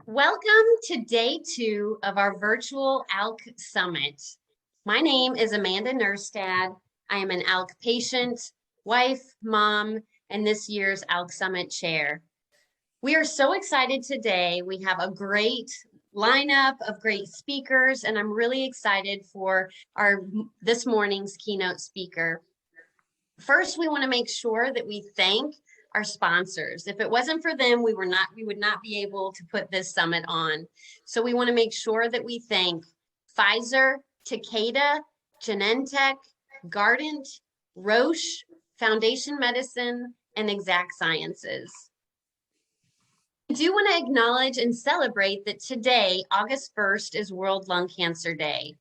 Welcome to day 2 of our virtual ALK Summit. My name is Amanda Nerstad. I am an ALK patient, wife, mom, and this year's ALK Summit chair. We are so excited today. We have a great lineup of great speakers, and I'm really excited for this morning's keynote speaker. First, we want to make sure that we thank our sponsors. If it wasn't for them, we would not be able to put this summit on. So we want to make sure that we thank Pfizer, Takeda, Genentech, Guardant, Roche, Foundation Medicine, and Exact Sciences. I do want to acknowledge and celebrate that today, August 1st, is World Lung Cancer Day.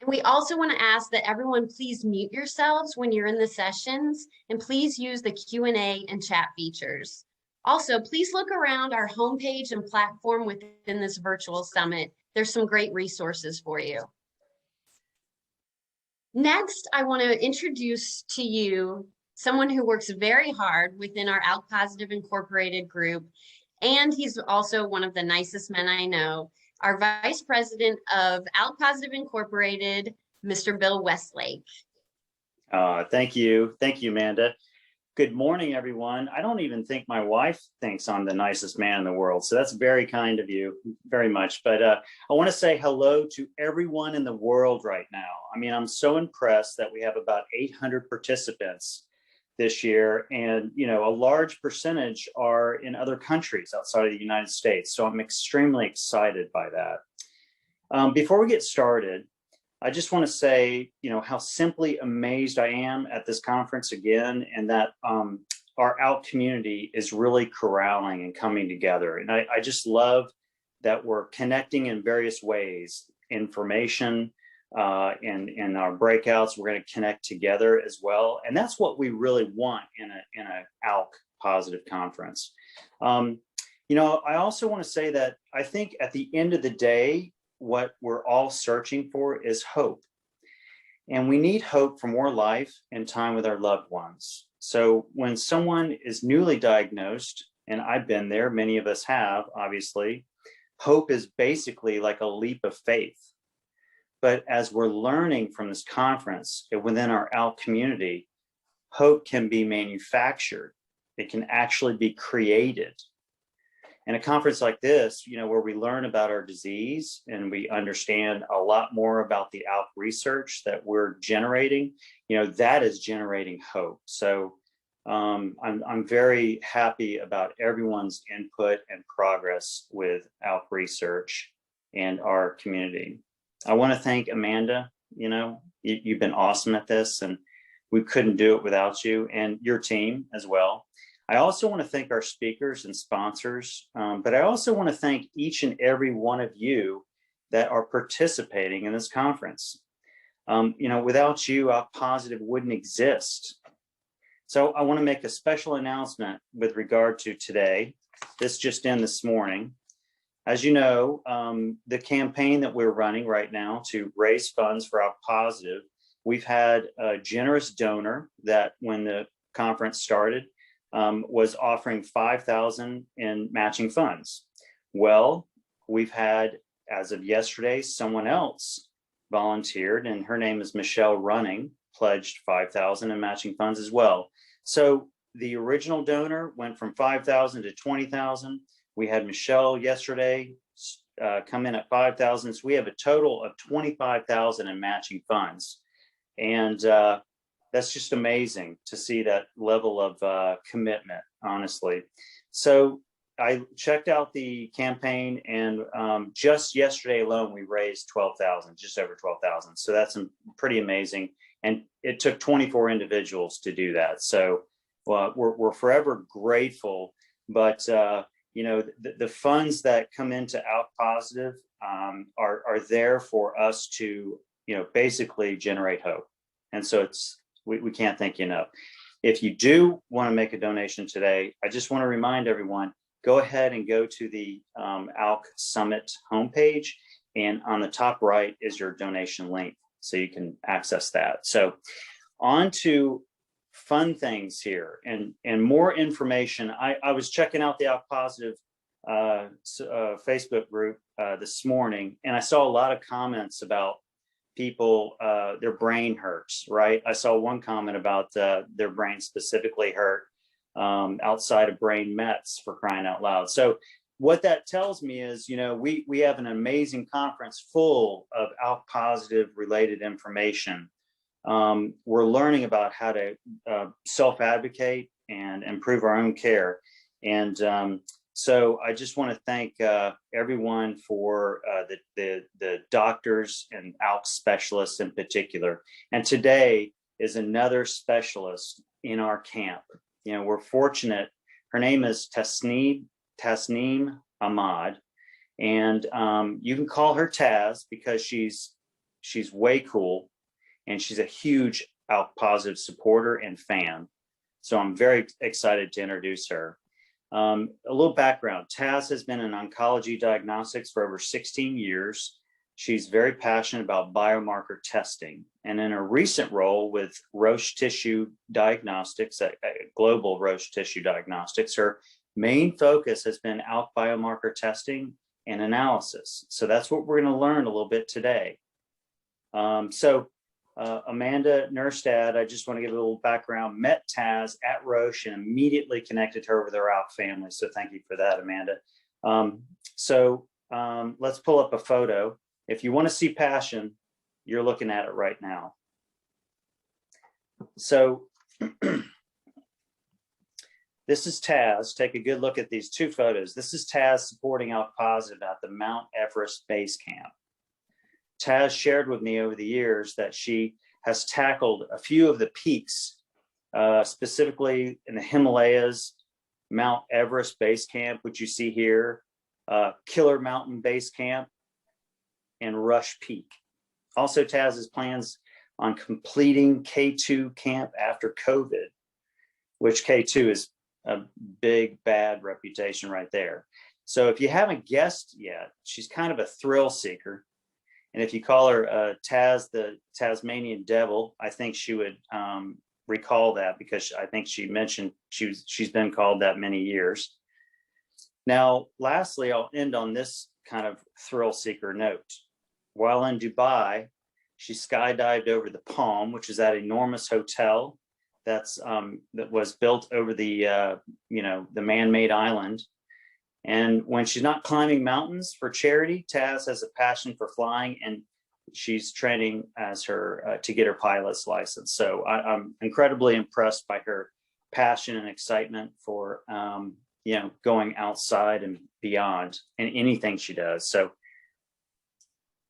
And we also want to ask that everyone please mute yourselves when you're in the sessions, and please use the Q&A and chat features. Also, please look around our homepage and platform within this virtual summit. There's some great resources for you. Next, I want to introduce to you someone who works very hard within our ALK-positive Incorporated group, and he's also one of the nicest men I know. Our Vice President of ALK-positive Incorporated, Mr. Bill Westlake. Thank you. Thank you, Amanda. Good morning, everyone. I don't even think my wife thinks I'm the nicest man in the world, so that's very kind of you, very much. But I want to say hello to everyone in the world right now. I mean, I'm so impressed that we have about 800 participants this year, and a large percentage are in other countries outside of the United States. So I'm extremely excited by that. Before we get started, I just want to say, how simply amazed I am at this conference again, and that our ALK community is really corralling and coming together. And I just love that we're connecting in various ways, information, in our breakouts. We're going to connect together as well, and that's what we really want in a ALK positive conference. I also want to say that I think at the end of the day, what we're all searching for is hope, and we need hope for more life and time with our loved ones. So when someone is newly diagnosed, and I've been there, many of us have, obviously, hope is basically like a leap of faith. But as we're learning from this conference within our ALK community, hope can be manufactured. It can actually be created. And a conference like this, where we learn about our disease and we understand a lot more about the ALK research that we're generating, that is generating hope. So I'm very happy about everyone's input and progress with ALK research and our community. I want to thank Amanda. You've been awesome at this, and we couldn't do it without you and your team as well. I also want to thank our speakers and sponsors, but I also want to thank each and every one of you that are participating in this conference. Without you, ALK-positive wouldn't exist. So I want to make a special announcement with regard to today. This just in this morning. As you know, the campaign that we're running right now to raise funds for ALK-positive, we've had a generous donor that when the conference started was offering $5,000 in matching funds. Well, we've had, as of yesterday, someone else volunteered, and her name is Michelle Running, pledged $5,000 in matching funds as well. So the original donor went from $5,000 to $20,000. We had Michelle yesterday come in at $5,000. So we have a total of $25,000 in matching funds. And that's just amazing to see that level of commitment, honestly. So I checked out the campaign, and just yesterday alone, we raised $12,000, just over $12,000. So that's pretty amazing. And it took 24 individuals to do that. So we're forever grateful. But the funds that come into ALK-positive are there for us to, basically generate hope. And so we can't thank you enough. If you do want to make a donation today, I just want to remind everyone, go ahead and go to the ALK Summit homepage, and on the top right is your donation link, so you can access that. So on to fun things here and more information. I was checking out the ALK-positive Facebook group this morning, and I saw a lot of comments about people, their brain hurts, right? I saw one comment about their brain specifically hurt outside of brain mets, for crying out loud. So what that tells me is, you know, we have an amazing conference full of ALK positive related information. We're learning about how to self-advocate and improve our own care. And so I just want to thank everyone for the doctors and ALK specialists in particular. And today is another specialist in our camp. You know, we're fortunate. Her name is Tasneem Ahmed, and you can call her Taz because she's way cool, and she's a huge ALK positive supporter and fan. So I'm very excited to introduce her. A little background: Taz has been in oncology diagnostics for over 16 years. She's very passionate about biomarker testing, and in a recent role with Roche Tissue Diagnostics, global Roche Tissue Diagnostics, her main focus has been ALK biomarker testing and analysis. So that's what we're going to learn a little bit today. Amanda Nerstad, I just want to give a little background, met Taz at Roche and immediately connected her with our ALK family. So thank you for that, Amanda. Let's pull up a photo. If you want to see passion, you're looking at it right now. So this is Taz. Take a good look at these two photos. This is Taz supporting ALK positive at the Mount Everest Base Camp. Taz shared with me over the years that she has tackled a few of the peaks, specifically in the Himalayas, Mount Everest Base Camp, which you see here, Killer Mountain Base Camp, and Rush Peak. Also, Taz has plans on completing K2 camp after COVID, which K2 is a big, bad reputation right there. So if you haven't guessed yet, she's kind of a thrill seeker. And if you call her Taz, the Tasmanian Devil, I think she would recall that, because I think she mentioned she's been called that many years. Now, lastly, I'll end on this kind of thrill seeker note. While in Dubai, she skydived over the Palm, which is that enormous hotel that was built over the the man-made island. And when she's not climbing mountains for charity, Taz has a passion for flying, and she's training as her to get her pilot's license. So I'm incredibly impressed by her passion and excitement for going outside and beyond in anything she does. So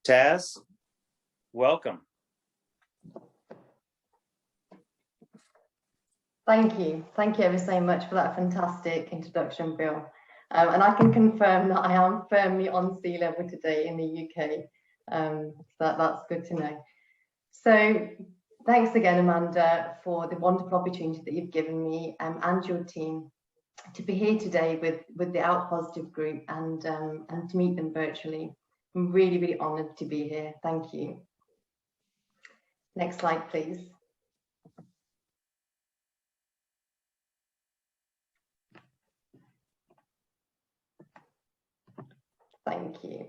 Taz, welcome. Thank you ever so much for that fantastic introduction, Bill. And I can confirm that I am firmly on sea level today in the UK. That's good to know. So thanks again, Amanda, for the wonderful opportunity that you've given me and your team to be here today with the ALK positive group and to meet them virtually. I'm really, really honoured to be here. Thank you. Next slide, please. Thank you.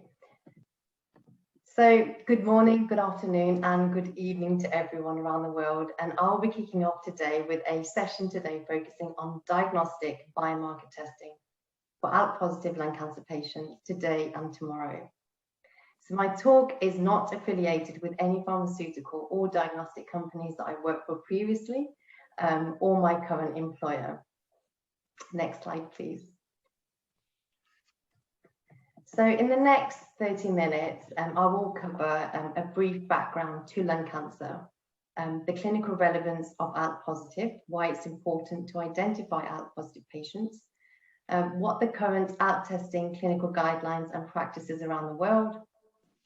So good morning, good afternoon, and good evening to everyone around the world. And I'll be kicking off today with a session today focusing on diagnostic biomarker testing for ALK positive lung cancer patients today and tomorrow. So my talk is not affiliated with any pharmaceutical or diagnostic companies that I worked for previously or my current employer. Next slide, please. So in the next 30 minutes, I will cover a brief background to lung cancer, the clinical relevance of ALK positive, why it's important to identify ALK positive patients, what the current ALK testing clinical guidelines and practices around the world,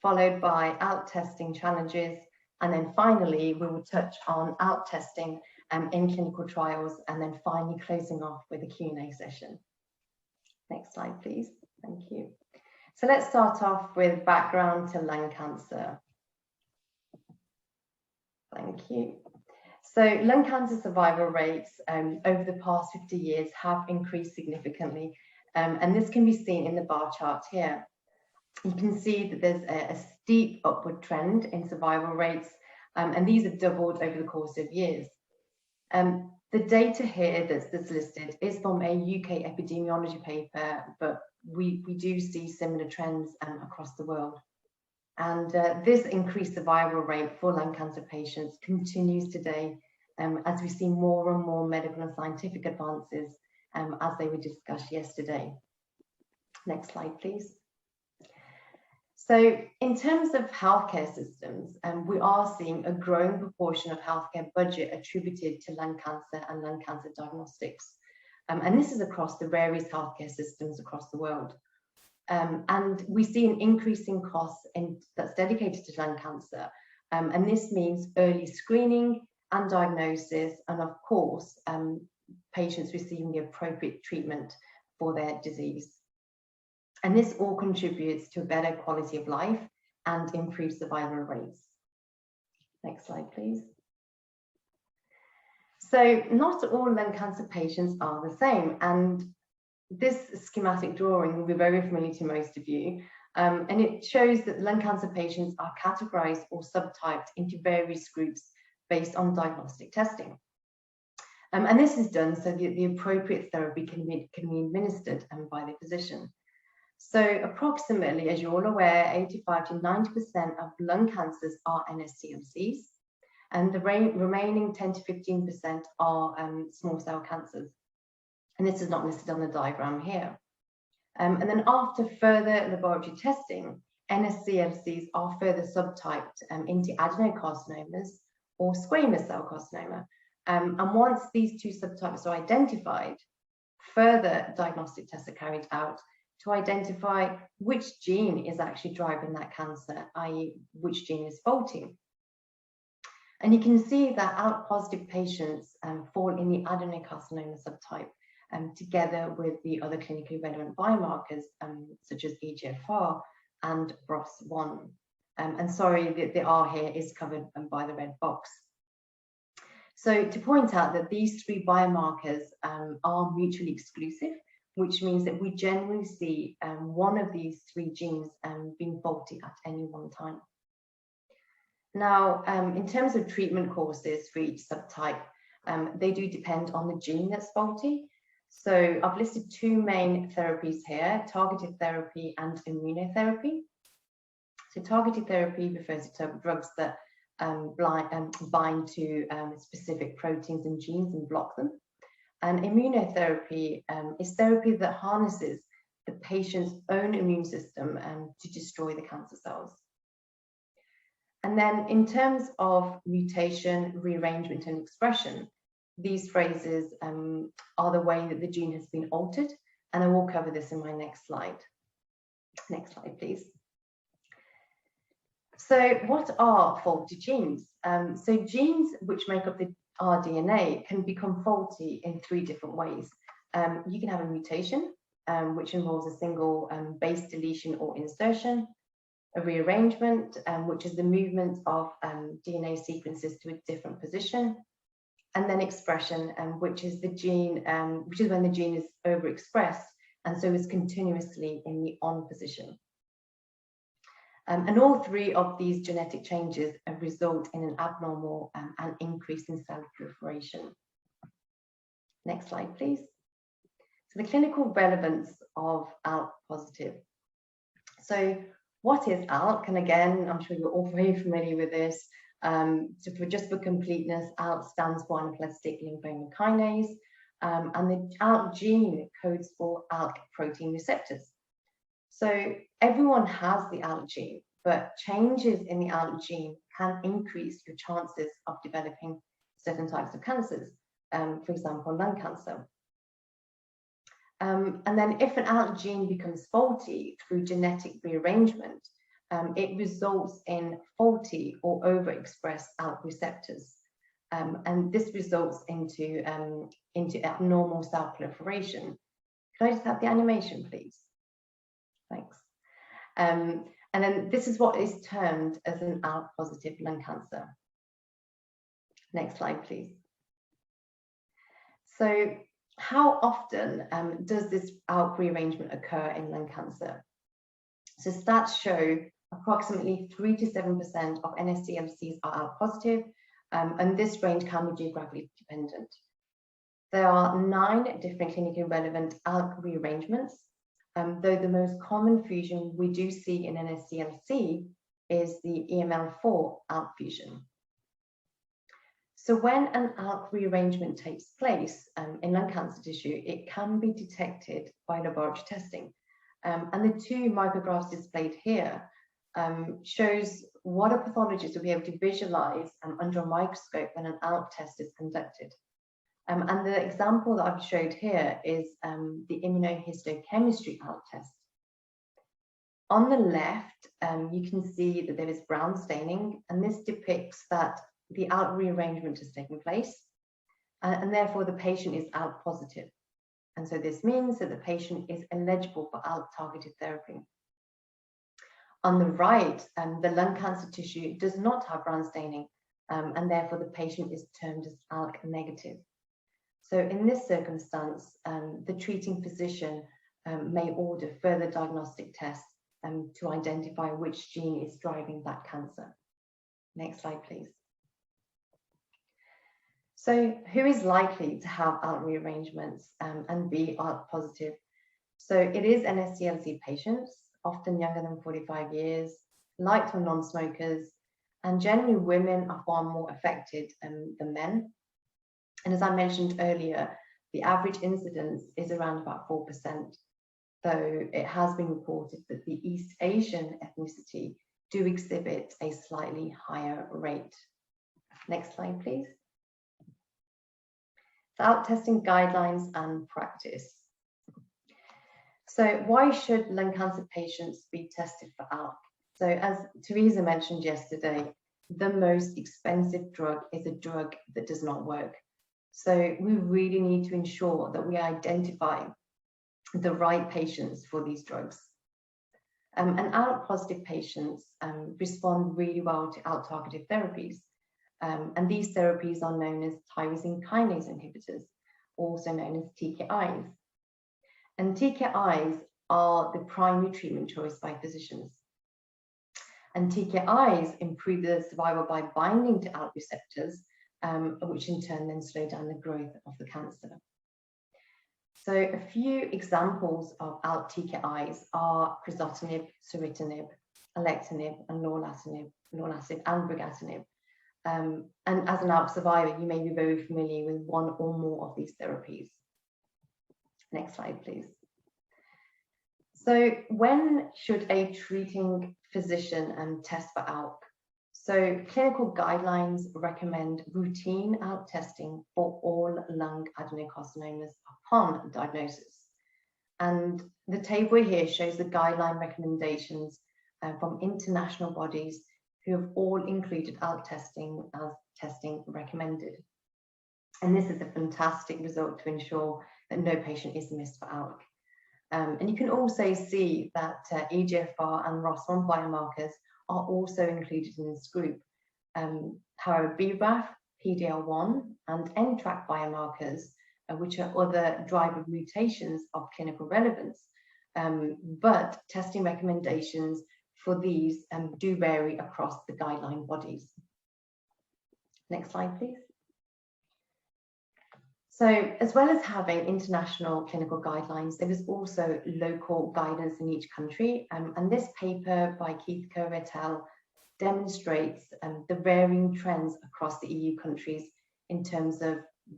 followed by ALK testing challenges, and then finally we will touch on ALK testing in clinical trials, and then finally closing off with a Q&A session. Next slide, please. Thank you. So let's start off with background to lung cancer. Thank you. So lung cancer survival rates over the past 50 years have increased significantly, And this can be seen in the bar chart here. You can see that there's a steep upward trend in survival rates, and these have doubled over the course of years. The data here that's listed is from a UK epidemiology paper, but we do see similar trends across the world. And this increased survival rate for lung cancer patients continues today as we see more and more medical and scientific advances as they were discussed yesterday. Next slide, please. So in terms of healthcare systems, we are seeing a growing proportion of healthcare budget attributed to lung cancer and lung cancer diagnostics. And this is across the various healthcare systems across the world. And we see an increase in costs that's dedicated to lung cancer. And this means early screening and diagnosis, and of course, patients receiving the appropriate treatment for their disease. And this all contributes to a better quality of life and improved survival rates. Next slide, please. So not all lung cancer patients are the same, and this schematic drawing will be very familiar to most of you, and it shows that lung cancer patients are categorized or subtyped into various groups based on diagnostic testing. And this is done so that the appropriate therapy can be administered by the physician. So approximately, as you're all aware, 85 to 90% of lung cancers are NSCLCs, and the remaining 10 to 15% are small cell cancers. And this is not listed on the diagram here. And then after further laboratory testing, NSCLCs are further subtyped into adenocarcinomas or squamous cell carcinoma. And once these two subtypes are identified, further diagnostic tests are carried out to identify which gene is actually driving that cancer, i.e. which gene is faulty. And you can see that ALK-positive patients fall in the adenocarcinoma subtype, together with the other clinically relevant biomarkers such as EGFR and ROS1. And sorry, the R here is covered by the red box. So to point out that these three biomarkers are mutually exclusive, which means that we generally see one of these three genes being faulty at any one time. Now, in terms of treatment courses for each subtype, they do depend on the gene that's faulty. So I've listed two main therapies here, targeted therapy and immunotherapy. So targeted therapy refers to drugs that bind to specific proteins and genes and block them. And immunotherapy is therapy that harnesses the patient's own immune system to destroy the cancer cells. And then in terms of mutation, rearrangement, and expression, these phrases are the way that the gene has been altered, and I will cover this in my next slide. Next slide, please. So what are faulty genes? So genes which make up our DNA can become faulty in three different ways. You can have a mutation, which involves a single base deletion or insertion, a rearrangement, which is the movement of DNA sequences to a different position, and then expression, which is the gene, which is when the gene is overexpressed and so is continuously in the on position. And all three of these genetic changes result in an abnormal and increase in cell proliferation. Next slide, please. So the clinical relevance of ALK-positive. So what is ALK? And again, I'm sure you're all very familiar with this. So just for completeness, ALK stands for anaplastic lymphoma kinase, and the ALK gene codes for ALK protein receptors. So everyone has the ALK gene, but changes in the ALK gene can increase your chances of developing certain types of cancers, for example, lung cancer. And then if an ALK gene becomes faulty through genetic rearrangement, it results in faulty or overexpressed ALK receptors. And this results into abnormal cell proliferation. Could I just have the animation, please? Thanks. And then this is what is termed as an ALK-positive lung cancer. Next slide, please. So How often does this ALK rearrangement occur in lung cancer? So stats show approximately 3 to 7% of NSCLCs are ALK positive, and this range can be geographically dependent. There are 9 different clinically relevant ALK rearrangements, though the most common fusion we do see in NSCLC is the EML4 ALK fusion. So when an ALK rearrangement takes place in lung cancer tissue, it can be detected by laboratory testing. And the 2 micrographs displayed here shows what a pathologist will be able to visualize under a microscope when an ALK test is conducted. And the example that I've showed here is the immunohistochemistry ALK test. On the left, you can see that there is brown staining, and this depicts that the ALK rearrangement has taken place, and therefore the patient is ALK positive. And so this means that the patient is eligible for ALK targeted therapy. On the right, the lung cancer tissue does not have brown staining, and therefore the patient is termed as ALK negative. So in this circumstance, the treating physician may order further diagnostic tests to identify which gene is driving that cancer. Next slide, please. So who is likely to have ALK rearrangements and be ALK positive? So it is NSCLC patients, often younger than 45 years, light or non-smokers, and generally women are far more affected than men. And as I mentioned earlier, the average incidence is around about 4%, though it has been reported that the East Asian ethnicity do exhibit a slightly higher rate. Next slide, please. ALK testing guidelines and practice. So why should lung cancer patients be tested for ALK? So as Teresa mentioned yesterday, the most expensive drug is a drug that does not work. So we really need to ensure that we identify the right patients for these drugs. And ALK positive patients respond really well to ALK targeted therapies. And these therapies are known as tyrosine kinase inhibitors, also known as TKIs. And TKIs are the primary treatment choice by physicians. And TKIs improve the survival by binding to ALK receptors, which in turn then slow down the growth of the cancer. So a few examples of ALK TKIs are crizotinib, ceritinib, alectinib, and lorlatinib and brigatinib. And as an ALK survivor, you may be very familiar with one or more of these therapies. Next slide, please. So when should a treating physician test for ALK? So clinical guidelines recommend routine ALK testing for all lung adenocarcinomas upon diagnosis. And the table here shows the guideline recommendations from international bodies who have all included ALK testing as testing recommended. And this is a fantastic result to ensure that no patient is missed for ALK. And you can also see that EGFR and ROS1 biomarkers are also included in this group. However, BRAF, PD-L1, and NTRK biomarkers, which are other driver mutations of clinical relevance, but testing recommendations for these do vary across the guideline bodies. Next slide, please. So as well as having international clinical guidelines, there is also local guidance in each country. And this paper by Keith Kerr et al. Demonstrates the varying trends across the EU countries in terms of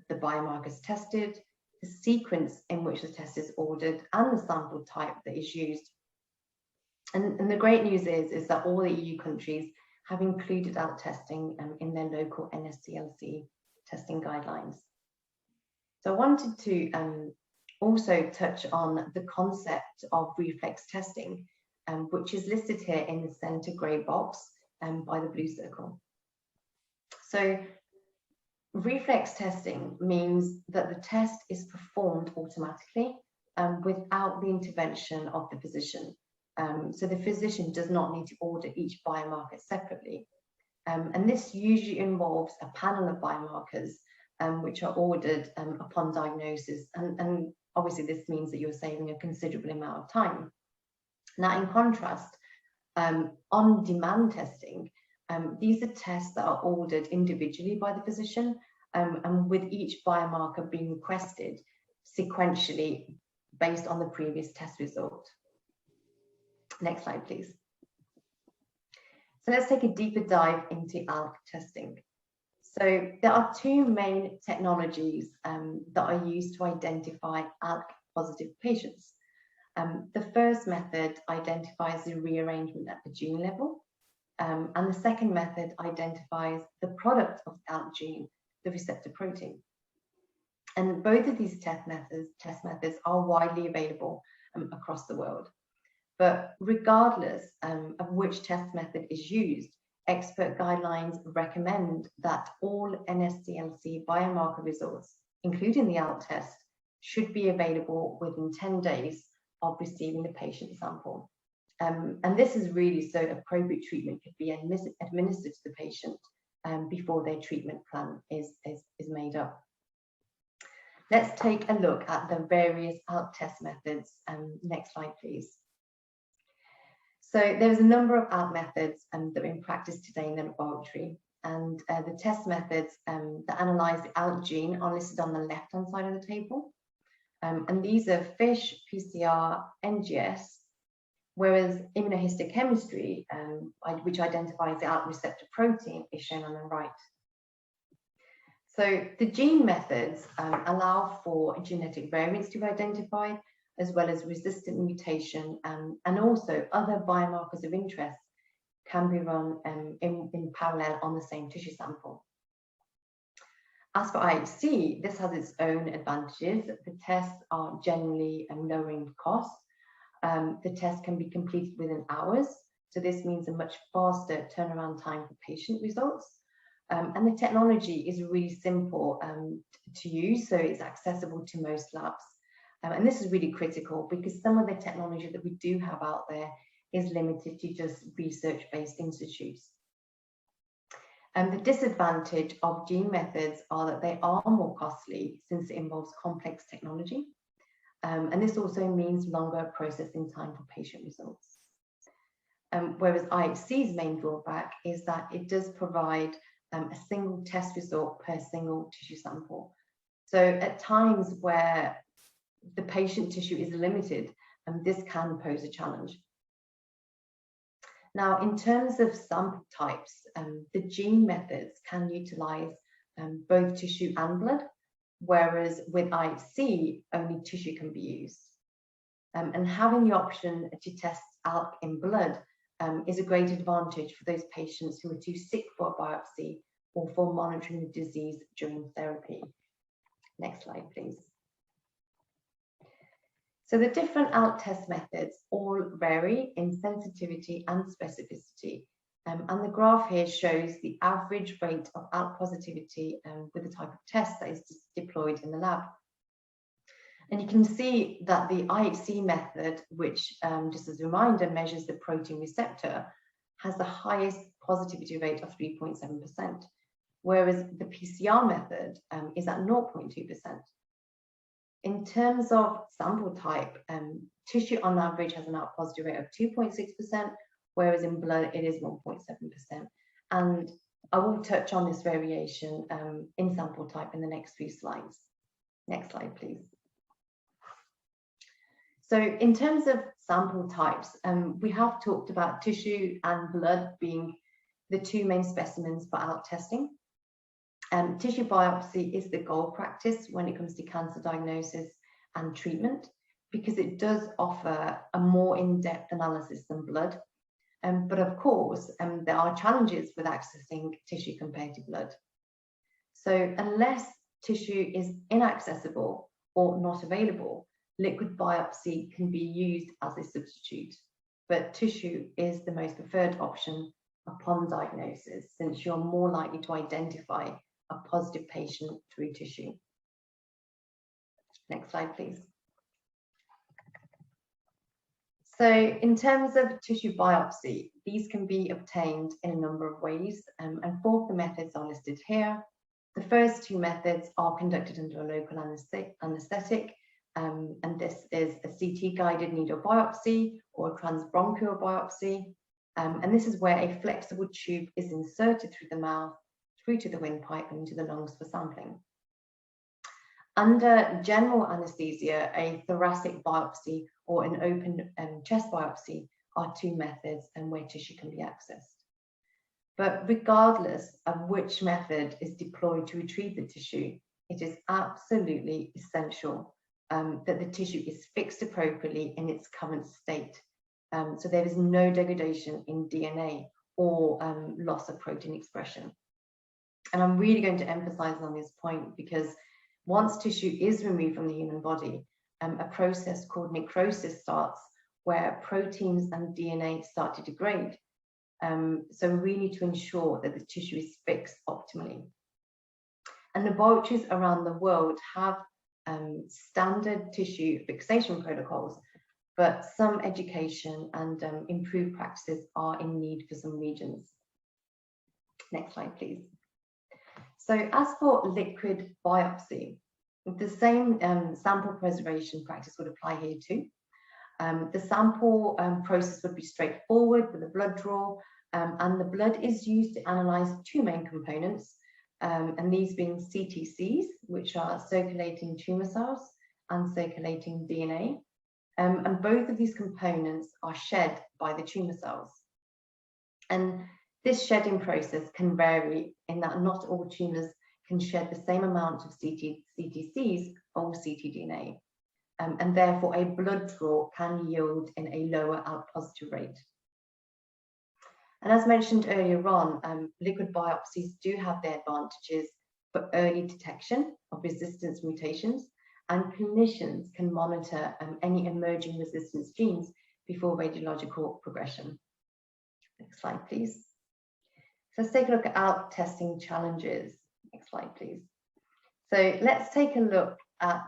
the biomarkers tested, the sequence in which the test is ordered, and the sample type that is used. And the great news is that all the EU countries have included ALK testing in their local NSCLC testing guidelines. So I wanted to also touch on the concept of reflex testing, which is listed here in the center grey box by the blue circle. So reflex testing means that the test is performed automatically without the intervention of the physician. So the physician does not need to order each biomarker separately. And this usually involves a panel of biomarkers which are ordered upon diagnosis. And obviously this means that you're saving a considerable amount of time. Now, in contrast, on-demand testing, these are tests that are ordered individually by the physician, and with each biomarker being requested sequentially based on the previous test result. Next slide, please. So let's take a deeper dive into ALK testing. So there are two main technologies that are used to identify ALK-positive patients. The first method identifies the rearrangement at the gene level, and the second method identifies the product of the ALK gene, the receptor protein. And both of these test methods are widely available across the world. But regardless of which test method is used, expert guidelines recommend that all NSCLC biomarker results, including the ALK test, should be available within 10 days of receiving the patient sample. And this is really so appropriate treatment could be administered to the patient before their treatment plan is made up. Let's take a look at the various ALK test methods. Next slide, please. So there's a number of ALK methods that are in practice today in the laboratory, and the test methods that analyze the ALK gene are listed on the left-hand side of the table. And these are FISH, PCR, NGS, whereas immunohistochemistry, which identifies the ALK receptor protein, is shown on the right. So the gene methods allow for genetic variants to be identified, as well as resistant mutation, and also other biomarkers of interest can be run in parallel on the same tissue sample. As for IHC, this has its own advantages. The tests are generally lower in cost. The test can be completed within hours, so this means a much faster turnaround time for patient results. And the technology is really simple to use, so it's accessible to most labs. And this is really critical because some of the technology that we do have out there is limited to just research-based institutes. And the disadvantage of gene methods are that they are more costly since it involves complex technology. And this also means longer processing time for patient results. Whereas IHC's main drawback is that it does provide a single test result per single tissue sample. So at times where the patient tissue is limited, this can pose a challenge. Now, in terms of sample types, the gene methods can utilize both tissue and blood, whereas with IHC, only tissue can be used. And having the option to test ALK in blood is a great advantage for those patients who are too sick for a biopsy or for monitoring the disease during therapy. Next slide, please. So the different ALK test methods all vary in sensitivity and specificity. And the graph here shows the average rate of ALK positivity with the type of test that is deployed in the lab. And you can see that the IHC method, which just as a reminder measures the protein receptor, has the highest positivity rate of 3.7%, whereas the PCR method is at 0.2%. In terms of sample type, tissue on average has an ALK positive rate of 2.6%, whereas in blood it is 1.7%. And I will touch on this variation in sample type in the next few slides. Next slide, please. So in terms of sample types, we have talked about tissue and blood being the two main specimens for ALK testing. Tissue biopsy is the gold practice when it comes to cancer diagnosis and treatment because it does offer a more in-depth analysis than blood. But of course, there are challenges with accessing tissue compared to blood. So unless tissue is inaccessible or not available, liquid biopsy can be used as a substitute. But tissue is the most preferred option upon diagnosis, since you're more likely to identify a positive patient through tissue. Next slide, please. So in terms of tissue biopsy, these can be obtained in a number of ways, and four of the methods are listed here. The first two methods are conducted under a local anaesthetic, and this is a CT-guided needle biopsy or a transbronchial biopsy. And this is where a flexible tube is inserted through the mouth, through to the windpipe and into the lungs for sampling. Under general anaesthesia, a thoracic biopsy or an open chest biopsy are two methods and where tissue can be accessed. But regardless of which method is deployed to retrieve the tissue, it is absolutely essential that the tissue is fixed appropriately in its current state. So there is no degradation in DNA or loss of protein expression. And I'm really going to emphasize on this point because once tissue is removed from the human body, a process called necrosis starts where proteins and DNA start to degrade. So we need to ensure that the tissue is fixed optimally. And laboratories around the world have standard tissue fixation protocols, but some education and improved practices are in need for some regions. Next slide, please. So as for liquid biopsy, the same sample preservation practice would apply here too. The sample process would be straightforward with a blood draw, and the blood is used to analyze two main components, and these being CTCs, which are circulating tumor cells, and circulating DNA. And both of these components are shed by the tumor cells. And this shedding process can vary in that not all tumors can shed the same amount of CTCs or ctDNA. And therefore a blood draw can yield in a lower ALK-positive rate. And as mentioned earlier on, liquid biopsies do have their advantages for early detection of resistance mutations, and clinicians can monitor any emerging resistance genes before radiological progression. Next slide, please. So let's take a look at ALK testing challenges. Next slide, please. So let's take a look at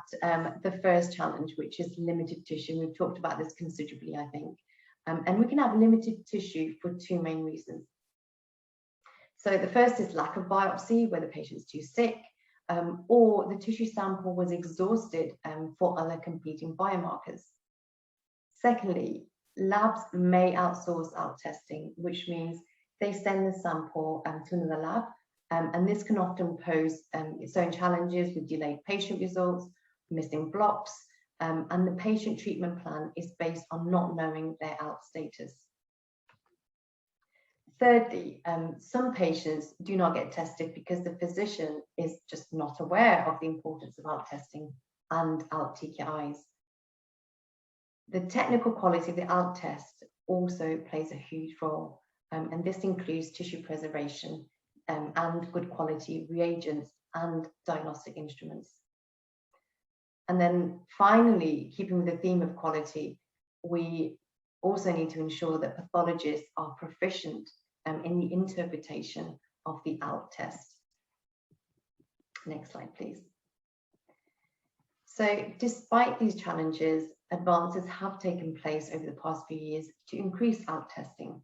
the first challenge, which is limited tissue. We've talked about this considerably, I think. And we can have limited tissue for two main reasons. So the first is lack of biopsy, where the patient's too sick, or the tissue sample was exhausted for other competing biomarkers. Secondly, labs may outsource ALK testing, which means they send the sample to another lab, and this can often pose its own challenges with delayed patient results, missing blocks, and the patient treatment plan is based on not knowing their ALK status. Thirdly, some patients do not get tested because the physician is just not aware of the importance of ALK testing and ALK TKIs. The technical quality of the ALK test also plays a huge role, and this includes tissue preservation and good quality reagents and diagnostic instruments. And then finally, keeping with the theme of quality, we also need to ensure that pathologists are proficient in the interpretation of the ALK test. Next slide, please. So despite these challenges, advances have taken place over the past few years to increase ALK testing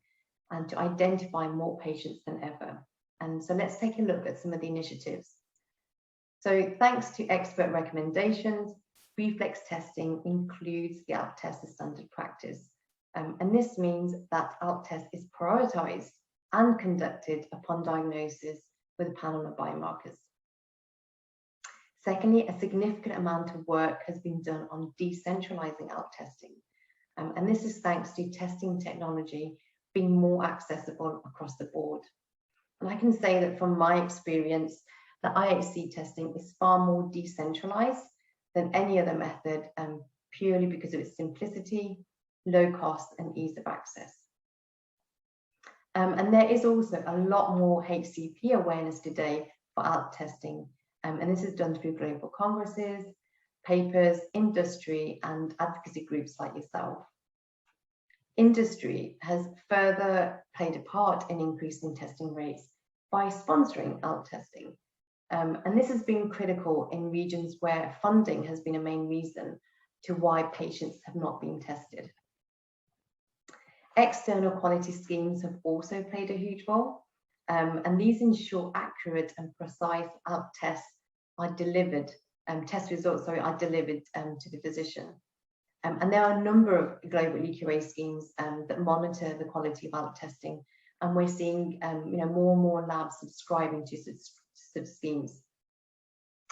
and to identify more patients than ever. And so let's take a look at some of the initiatives. So thanks to expert recommendations, reflex testing includes the ALK test as standard practice. And this means that ALK test is prioritized and conducted upon diagnosis with a panel of biomarkers. Secondly, a significant amount of work has been done on decentralizing ALK testing. And this is thanks to testing technology being more accessible across the board. And I can say that from my experience, the IHC testing is far more decentralized than any other method, purely because of its simplicity, low cost, and ease of access. And there is also a lot more HCP awareness today for ALK testing, and this is done through global congresses, papers, industry, and advocacy groups like yourself. Industry has further played a part in increasing testing rates by sponsoring ALK testing. And this has been critical in regions where funding has been a main reason to why patients have not been tested. External quality schemes have also played a huge role. And these ensure accurate and precise ALK tests are delivered, test results, sorry, are delivered to the physician. And there are a number of global EQA schemes that monitor the quality of ALK testing, and we're seeing more and more labs subscribing to such schemes.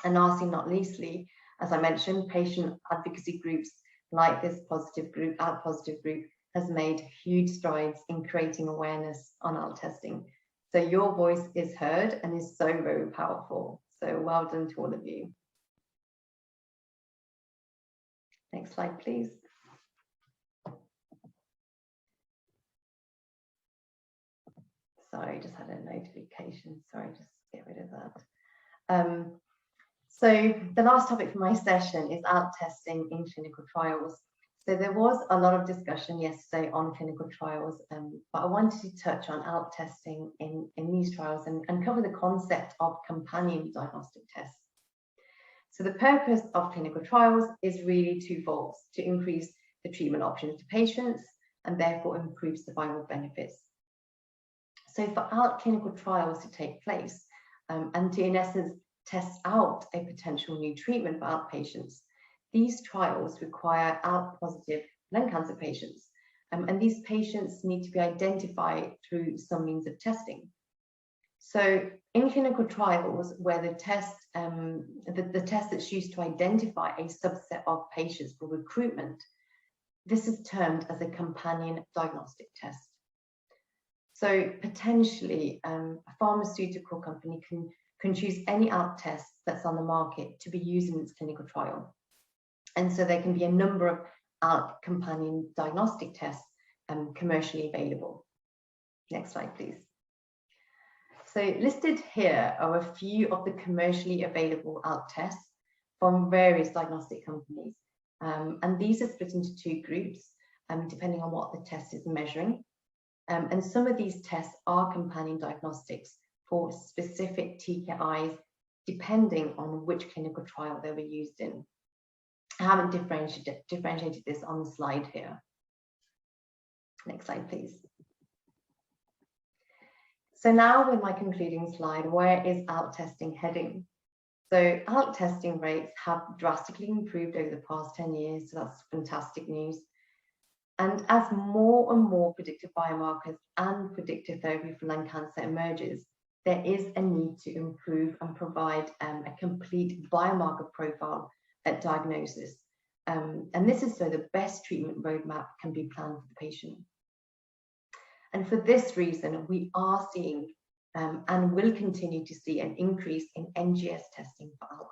And lastly, not leastly, as I mentioned, patient advocacy groups like this positive group, ALK-positive group, has made huge strides in creating awareness on ALK testing. So your voice is heard and is so very powerful. So well done to all of you. Next slide, please. Sorry, just had a notification. Sorry, just get rid of that. So the last topic for my session is ALK testing in clinical trials. So there was a lot of discussion yesterday on clinical trials, but I wanted to touch on ALK testing in these trials and cover the concept of companion diagnostic tests. So the purpose of clinical trials is really twofold: to increase the treatment options to patients and therefore improve survival benefits. So for ALK clinical trials to take place and to, in essence, test out a potential new treatment for ALK patients, these trials require ALK-positive lung cancer patients, and these patients need to be identified through some means of testing. So in clinical trials where the test that's used to identify a subset of patients for recruitment, this is termed as a companion diagnostic test. So potentially a pharmaceutical company can choose any ALK test that's on the market to be used in its clinical trial. And so there can be a number of ALK companion diagnostic tests commercially available. Next slide, please. So listed here are a few of the commercially available ALK tests from various diagnostic companies. And these are split into two groups, depending on what the test is measuring. And some of these tests are companion diagnostics for specific TKIs, depending on which clinical trial they were used in. I haven't differentiated this on the slide here. Next slide, please. So now with my concluding slide, where is ALK testing heading? So ALK testing rates have drastically improved over the past 10 years, so that's fantastic news. And as more and more predictive biomarkers and predictive therapy for lung cancer emerges, there is a need to improve and provide a complete biomarker profile at diagnosis. And this is so the best treatment roadmap can be planned for the patient. And for this reason, we are seeing and will continue to see an increase in NGS testing for ALK.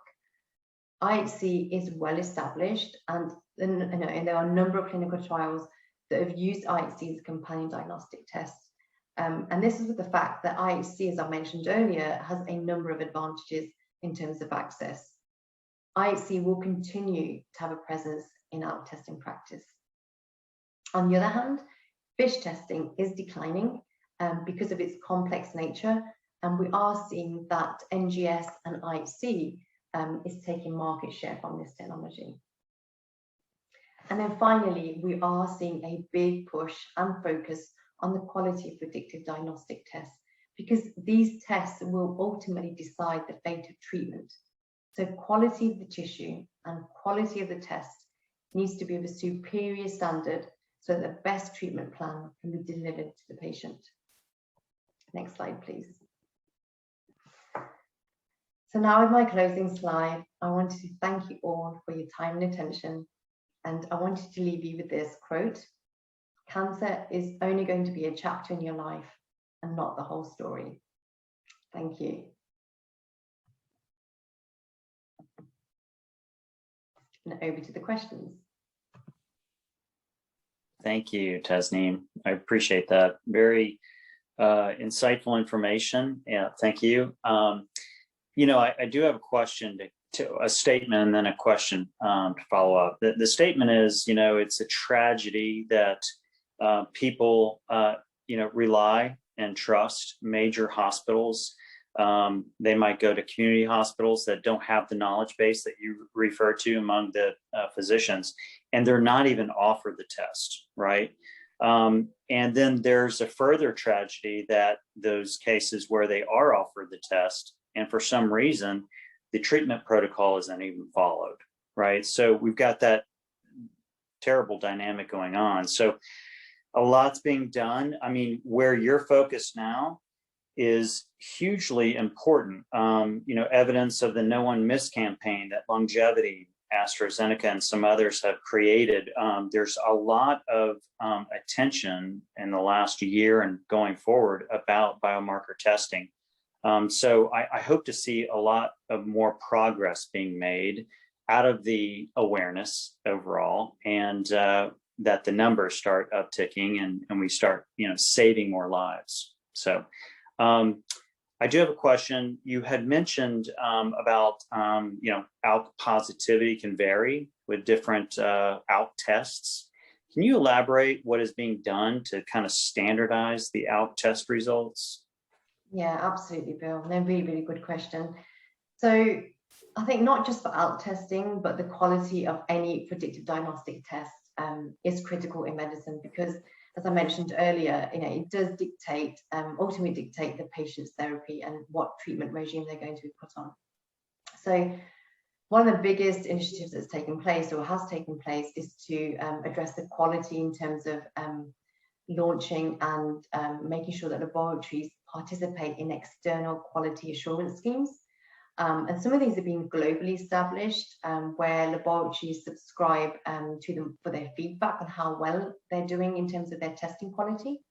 IHC is well established, and there are a number of clinical trials that have used IHC as a companion diagnostic test. And this is with the fact that IHC, as I mentioned earlier, has a number of advantages in terms of access. IHC will continue to have a presence in ALK testing practice. On the other hand, FISH testing is declining because of its complex nature, and we are seeing that NGS and IHC is taking market share from this technology. And then finally, we are seeing a big push and focus on the quality of predictive diagnostic tests, because these tests will ultimately decide the fate of treatment. So quality of the tissue and quality of the test needs to be of a superior standard so that the best treatment plan can be delivered to the patient. Next slide, please. So now with my closing slide, I wanted to thank you all for your time and attention. And I wanted to leave you with this quote: cancer is only going to be a chapter in your life and not the whole story. Thank you. And over to the questions. Thank you, Tasneem. I appreciate that. Very insightful information. Yeah, thank you. I do have a question, a statement and then a question to follow up. The statement is, it's a tragedy that people, rely and trust major hospitals. They might go to community hospitals that don't have the knowledge base that you refer to among the physicians, and they're not even offered the test, right? And then there's a further tragedy that those cases where they are offered the test, and for some reason, the treatment protocol isn't even followed, right? So we've got that terrible dynamic going on. So a lot's being done. I mean, where you're focused now is hugely important. Evidence of the No One Missed campaign that Longevity, AstraZeneca, and some others have created. There's a lot of attention in the last year and going forward about biomarker testing. So I hope to see a lot of more progress being made out of the awareness overall, and that the numbers start upticking and we start, saving more lives. So I do have a question. You had mentioned about, ALK positivity can vary with different ALK tests. Can you elaborate what is being done to kind of standardize the ALK test results? Yeah, absolutely, Bill. No, really, really good question. So I think not just for ALK testing, but the quality of any predictive diagnostic test is critical in medicine, because as I mentioned earlier, it does dictate, ultimately dictate the patient's therapy and what treatment regime they're going to be put on. So one of the biggest initiatives that's taken place or has taken place is to address the quality in terms of launching and making sure that laboratories participate in external quality assurance schemes. And some of these have been globally established, where laboratories subscribe to them for their feedback on how well they're doing in terms of their testing quality.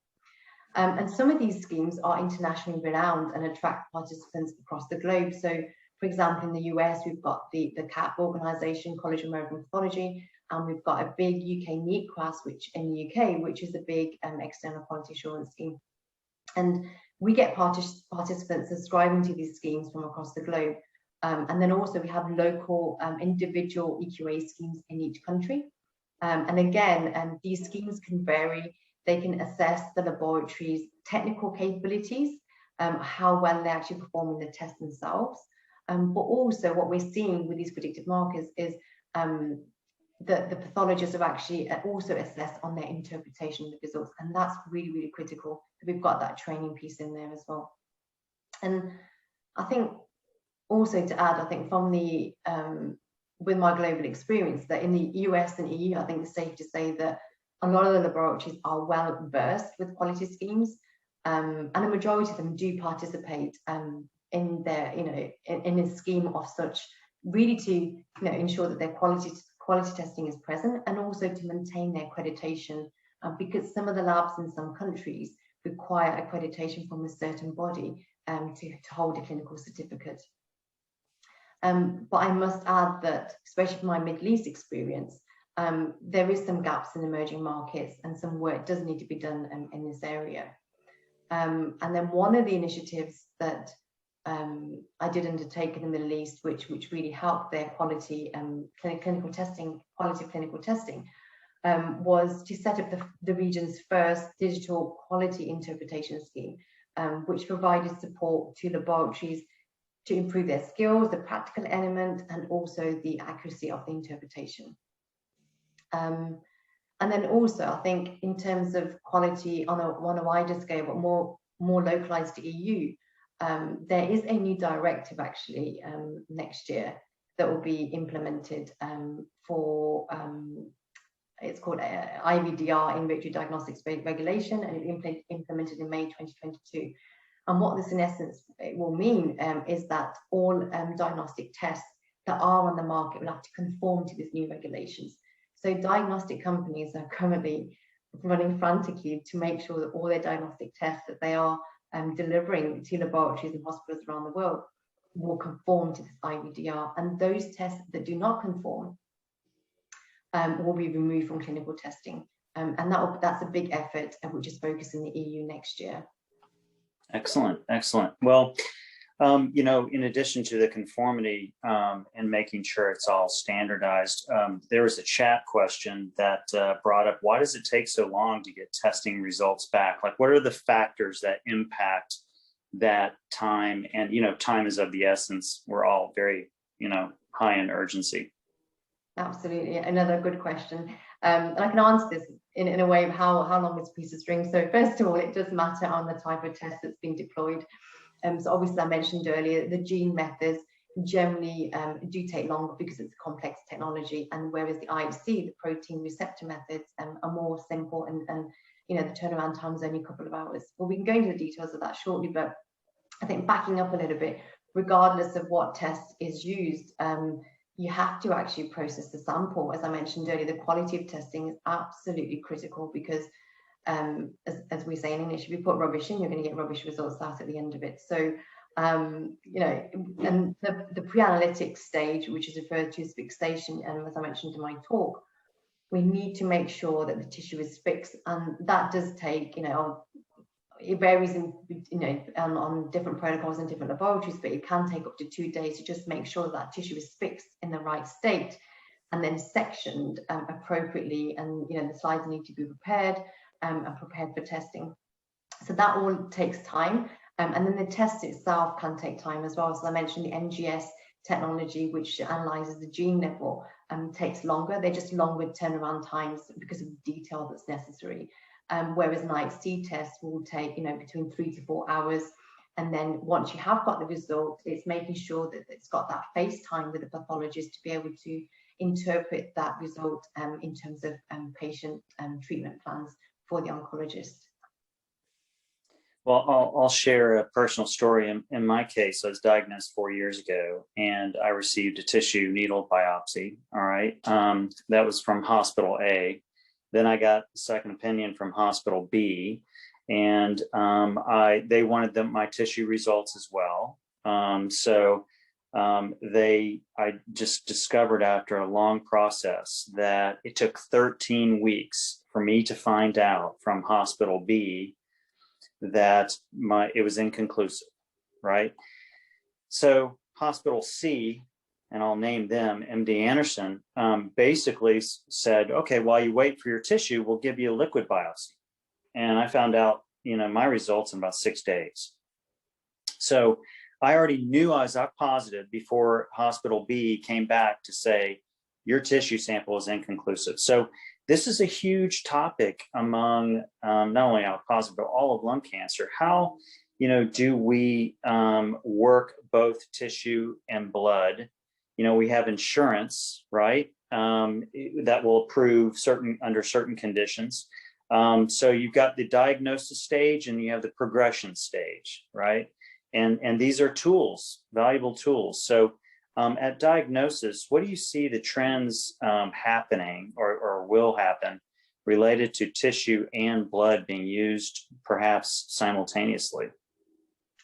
And some of these schemes are internationally renowned and attract participants across the globe. So, for example, in the US, we've got the CAP organization, College of American Pathology, and we've got a big UK NEAT class, which in the UK, which is a big external quality assurance scheme. And we get participants subscribing to these schemes from across the globe. And then also we have local individual EQA schemes in each country. And again, these schemes can vary. They can assess the laboratory's technical capabilities, how well they actually perform in the test themselves. But also what we're seeing with these predictive markers is the pathologists have actually also assessed on their interpretation of the results. And that's really, really critical. We've got that training piece in there as well. And I think also to add, I think from the, with my global experience, that in the US and EU, I think it's safe to say that a lot of the laboratories are well versed with quality schemes, and a majority of them do participate in their, in a scheme of such, really to, ensure that their quality testing is present, and also to maintain their accreditation, because some of the labs in some countries require accreditation from a certain body to hold a clinical certificate. But I must add that, especially from my Middle East experience, there is some gaps in emerging markets, and some work does need to be done in this area. And then one of the initiatives that I did undertake in the Middle East, which really helped their quality clinical testing, quality of clinical testing, was to set up the region's first digital quality interpretation scheme, which provided support to laboratories to improve their skills, the practical element, and also the accuracy of the interpretation. And then also, I think in terms of quality on a wider scale, but more localized to EU, there is a new directive actually next year that will be implemented for, it's called IVDR, in vitro diagnostics regulation, and it was implemented in May 2022. And what this in essence will mean is that all diagnostic tests that are on the market will have to conform to these new regulations. So diagnostic companies are currently running frantically to make sure that all their diagnostic tests that they are delivering to laboratories and hospitals around the world will conform to this IVDR. And those tests that do not conform will be removed from clinical testing. And that's a big effort, which is focused in the EU next year. Excellent, excellent. Well, in addition to the conformity and making sure it's all standardized, there was a chat question that brought up, why does it take so long to get testing results back? Like, what are the factors that impact that time? And, time is of the essence. We're all very, high in urgency. Absolutely. Another good question. And I can answer this in a way of how long is a piece of string. So first of all, it does matter on the type of test that's being deployed. So obviously I mentioned earlier, the gene methods generally do take longer because it's a complex technology, and whereas the IHC, the protein receptor methods, are more simple, and you know, the turnaround time is only a couple of hours. Well, we can go into the details of that shortly, but I think backing up a little bit, regardless of what test is used, you have to actually process the sample. As I mentioned earlier, the quality of testing is absolutely critical because, as we say in English, if you put rubbish in, you're going to get rubbish results out at the end of it. So, you know, and the pre-analytic stage, which is referred to as fixation, and as I mentioned in my talk, we need to make sure that the tissue is fixed, and that does take, you know, it varies in, you know, on different protocols and different laboratories, but it can take up to 2 days to just make sure that tissue is fixed in the right state and then sectioned appropriately. And, you know, the slides need to be prepared and prepared for testing. So that all takes time. And then the test itself can take time as well. So I mentioned the NGS technology, which analyzes the gene level, takes longer. They're just longer turnaround times because of the detail that's necessary. Whereas an IHC test will take, you know, between 3 to 4 hours. And then once you have got the result, it's making sure that it's got that face time with the pathologist to be able to interpret that result in terms of patient treatment plans for the oncologist. Well, I'll share a personal story. In my case, I was diagnosed 4 years ago, and I received a tissue needle biopsy. All right, that was from Hospital A. Then I got a second opinion from Hospital B, and they wanted my tissue results as well. I just discovered after a long process that it took 13 weeks for me to find out from Hospital B that it was inconclusive, right? So Hospital C, and I'll name them, MD Anderson, basically said, okay, while you wait for your tissue, we'll give you a liquid biopsy. And I found out, you know, my results in about 6 days. So I already knew I was ALK positive before Hospital B came back to say, your tissue sample is inconclusive. So this is a huge topic among not only ALK positive, but all of lung cancer. How, you know, do we work both tissue and blood? You know, we have insurance, right? That will approve under certain conditions. So you've got the diagnosis stage and you have the progression stage, right? And these are tools, valuable tools. So at diagnosis, what do you see the trends happening or will happen related to tissue and blood being used perhaps simultaneously?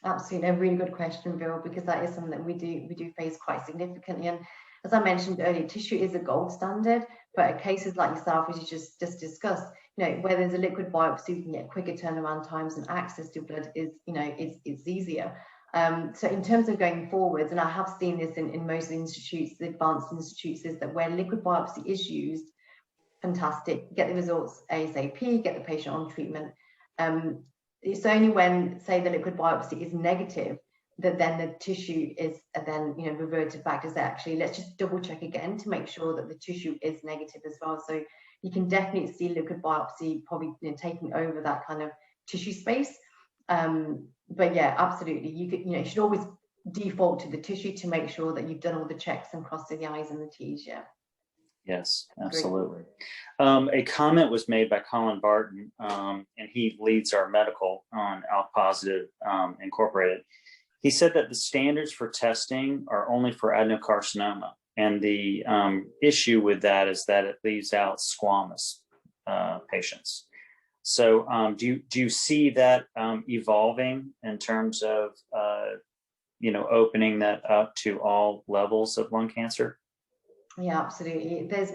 Absolutely, a really good question, Bill, because that is something that we do face quite significantly. And as I mentioned earlier, tissue is a gold standard, but at cases like yourself, as you just discussed, you know, where there's a liquid biopsy, you can get quicker turnaround times, and access to blood is, you know, it's easier. So in terms of going forwards, and I have seen this in most of the institutes, the advanced institutes, is that where liquid biopsy is used, fantastic, get the results ASAP, get the patient on treatment. It's only when, say, the liquid biopsy is negative that then the tissue is then, you know, reverted back to say, actually, let's just double check again to make sure that the tissue is negative as well. So you can definitely see liquid biopsy probably, you know, taking over that kind of tissue space. But yeah, absolutely, you should always default to the tissue to make sure that you've done all the checks and crossed the I's and the T's. Yeah. Yes, absolutely. A comment was made by Colin Barton, and he leads our medical on ALK positive Incorporated. He said that the standards for testing are only for adenocarcinoma, and the issue with that is that it leaves out squamous patients. So do you see that evolving in terms of you know, opening that up to all levels of lung cancer? Yeah, absolutely. There's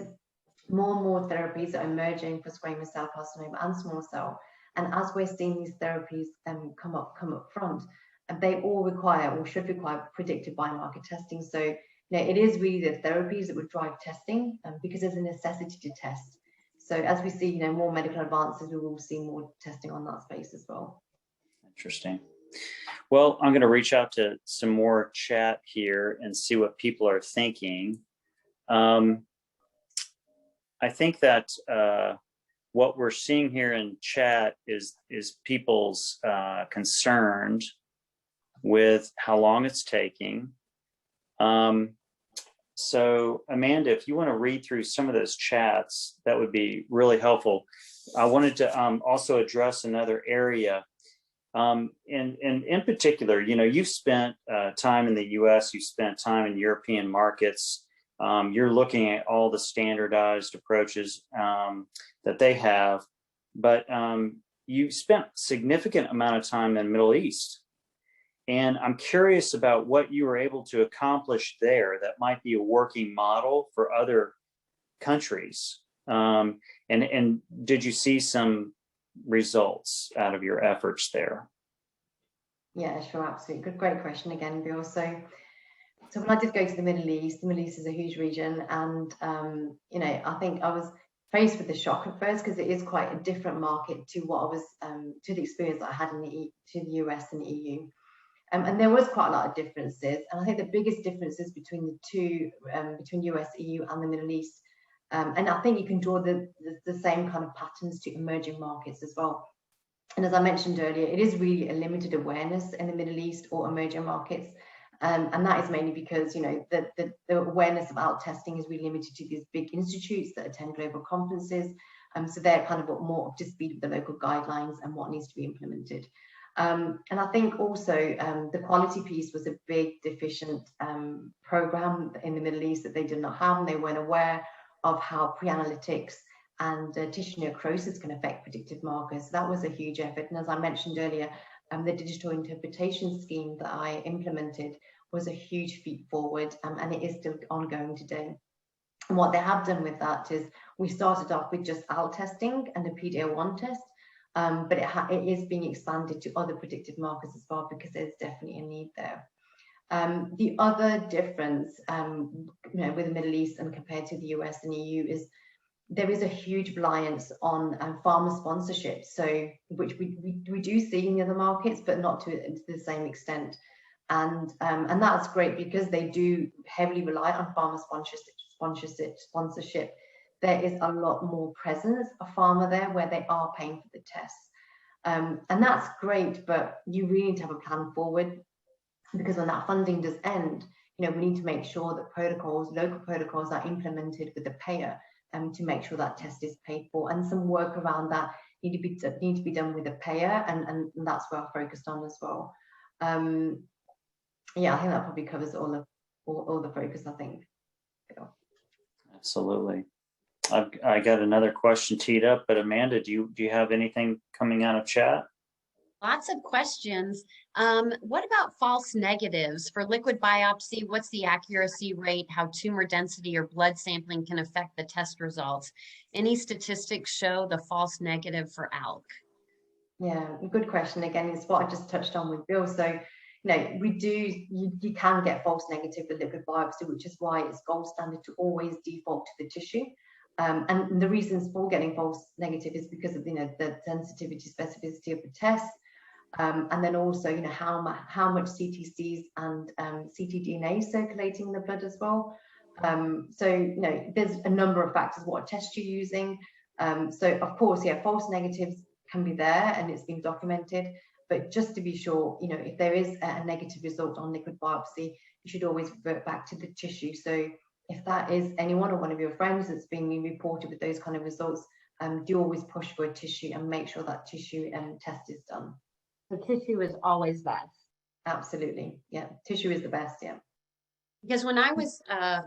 more and more therapies that are emerging for squamous cell carcinoma and small cell, and as we're seeing these therapies come up front, they all require or should require predictive biomarker testing. So, you know, it is really the therapies that would drive testing because there's a necessity to test. So as we see, you know, more medical advances, we will see more testing on that space as well. Interesting. Well, I'm going to reach out to some more chat here and see what people are thinking. I think that what we're seeing here in chat is people's concerned with how long it's taking. So Amanda, if you want to read through some of those chats, that would be really helpful. I wanted to also address another area. In particular, you know, you've spent time in the US, you've spent time in European markets. You're looking at all the standardized approaches that they have, but you spent significant amount of time in the Middle East. And I'm curious about what you were able to accomplish there that might be a working model for other countries. And did you see some results out of your efforts there? Yeah, sure, absolutely. Great question again, Bill. So when I did go to the Middle East is a huge region, and you know, I think I was faced with the shock at first because it is quite a different market to what I was to the experience that I had in the US and the EU. And there was quite a lot of differences, and I think the biggest differences between the two, between US, EU, and the Middle East, and I think you can draw the same kind of patterns to emerging markets as well. And as I mentioned earlier, it is really a limited awareness in the Middle East or emerging markets, and that is mainly because, you know, the awareness of ALK testing is really limited to these big institutes that attend global conferences, so they're kind of more up to speed with the local guidelines and what needs to be implemented. And I think also the quality piece was a big deficient program in the Middle East that they did not have, and they weren't aware of how pre-analytics and tissue necrosis can affect predictive markers. So that was a huge effort. And as I mentioned earlier, the digital interpretation scheme that I implemented was a huge feat forward, and it is still ongoing today. And what they have done with that is we started off with just ALK testing and the PD-L1 test, but it is being expanded to other predictive markers as well, because there's definitely a need there. The other difference, you know, with the Middle East and compared to the US and EU is there is a huge reliance on pharma sponsorship, so which we do see in the other markets, but not to the same extent. And that's great because they do heavily rely on pharma sponsorship. There is a lot more presence of pharma there where they are paying for the tests. And that's great, but you really need to have a plan forward, because when that funding does end, you know, we need to make sure that local protocols are implemented with the payer to make sure that test is paid for. And some work around that need to be done with the payer, and that's where I focused on as well. Yeah, I think that probably covers all the focus, I think. Absolutely. I got another question teed up, but Amanda, do you have anything coming out of chat? Lots of questions. What about false negatives? For liquid biopsy, what's the accuracy rate, how tumor density or blood sampling can affect the test results? Any statistics show the false negative for ALK? Yeah, good question. Again, it's what I just touched on with Bill. So, you know, you can get false negative with liquid biopsy, which is why it's gold standard to always default to the tissue. And the reasons for getting false negative is because of, you know, the sensitivity, specificity of the test, and then also, you know, how much CTCs and ctDNA circulating in the blood as well. So, you know, there's a number of factors what test you're using. So of course, yeah, false negatives can be there and it's been documented, but just to be sure, you know, if there is a negative result on liquid biopsy, you should always revert back to the tissue. So if that is anyone or one of your friends that's being reported with those kind of results, do always push for a tissue and make sure that tissue test is done. So tissue is always best. Absolutely. Yeah. Tissue is the best. Yeah. Because when I was,